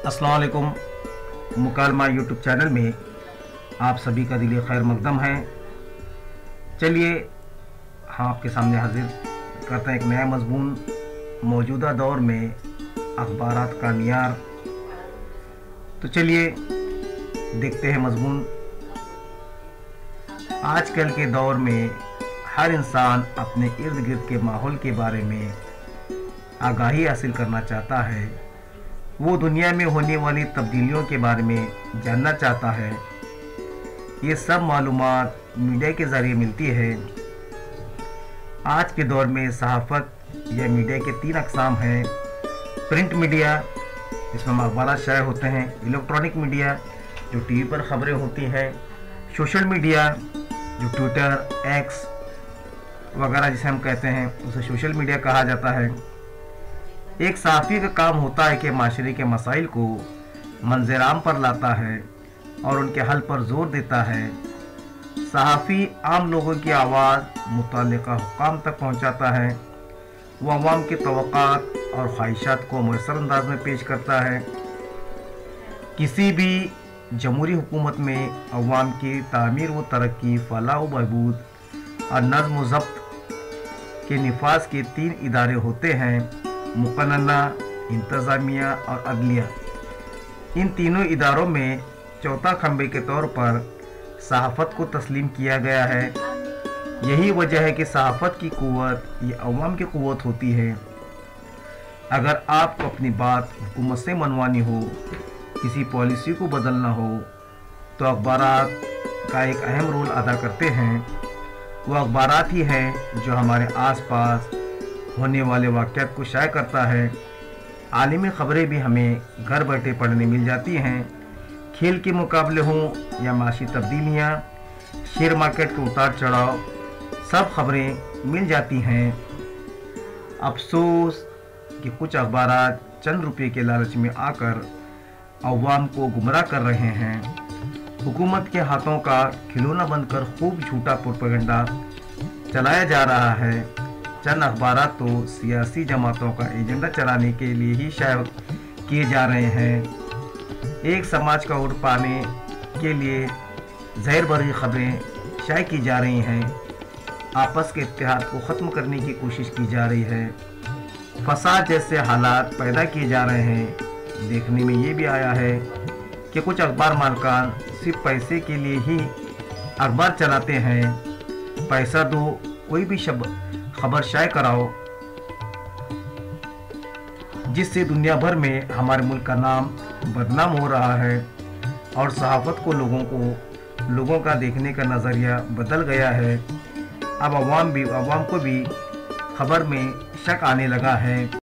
अस्सलाम वालेकुम। मुकालमा YouTube channel में आप सभी का दिली खैर मकदम है। चलिए हम आपके सामने हाजिर करते हैं एक नया मज़मून, मौजूदा दौर में अखबारात का मियार। तो चलिए देखते हैं मज़मून। आजकल के दौर में हर इंसान अपने इर्द गिर्द के माहौल के बारे में आगाही हासिल करना चाहता है। वो दुनिया में होने वाली तब्दीलियों के बारे में जानना चाहता है। ये सब मालूमात मीडिया के ज़रिए मिलती है। आज के दौर में सहाफ़त या मीडिया के 3 अक़साम हैं। प्रिंट मीडिया, जिसमें अखबार शाये होते हैं। इलेक्ट्रॉनिक मीडिया, जो टीवी पर ख़बरें होती हैं। सोशल मीडिया, जो ट्विटर, एक्स वगैरह जिसे हम कहते हैं, उसे सोशल मीडिया कहा जाता है। एक सहाफ़ी का काम होता है कि माशरे के मसाइल को मंज़र-आम पर लाता है और उनके हल पर ज़ोर देता है। सहाफ़ी आम लोगों की आवाज़ मुतल्लिक़ा हुक्काम तक पहुँचाता है। वो अवाम की तवक्कात और ख्वाहिशात को मुयस्सर अंदाज में पेश करता है। किसी भी जमहूरी हुकूमत में अवाम की तामीर व तरक्की, फलाह व बहबूद और नज़्म व ज़ब्त के निफाज़ के 3 इदारे होते हैं: मुक़न्नना, इंतज़ामिया और अदलिया। इन तीनों इदारों में चौथा खंबे के तौर पर सहाफ़त को तस्लीम किया गया है। यही वजह है कि सहाफ़त की क़ुव्वत ये अवाम की क़ुव्वत होती है। अगर आपको अपनी बात हुकूमत से मनवानी हो, किसी पॉलिसी को बदलना हो, तो अखबारात का एक अहम रोल अदा करते हैं। वो अखबारात ही हैं जो हमारे आसपास होने वाले वाक़यात को शाया करता है। आलमी ख़बरें भी हमें घर बैठे पढ़ने मिल जाती हैं। खेल के मुकाबले हों या माशी तब्दीलियाँ, शेयर मार्केट के उतार चढ़ाव, सब ख़बरें मिल जाती हैं। अफसोस कि कुछ अखबारात चंद रुपये के लालच में आकर अवाम को गुमराह कर रहे हैं। हुकूमत के हाथों का खिलौना बनकर खूब झूठा प्रोपेगेंडा चलाया जा रहा है। चंद अखबारात तो सियासी जमातों का एजेंडा चलाने के लिए ही शाया किए जा रहे हैं। एक समाज का वोट पाने के लिए ज़हर भरी खबरें शाया की जा रही हैं। आपस के इत्तेहाद को ख़त्म करने की कोशिश की जा रही है। फसाद जैसे हालात पैदा किए जा रहे हैं। देखने में ये भी आया है कि कुछ अखबार मालकान सिर्फ पैसे के लिए ही अखबार चलाते हैं। पैसा दो, कोई भी खबर शाया कराओ, जिससे दुनिया भर में हमारे मुल्क का नाम बदनाम हो रहा है और सहाफ़त को लोगों का देखने का नज़रिया बदल गया है। अब अवाम को भी खबर में शक आने लगा है।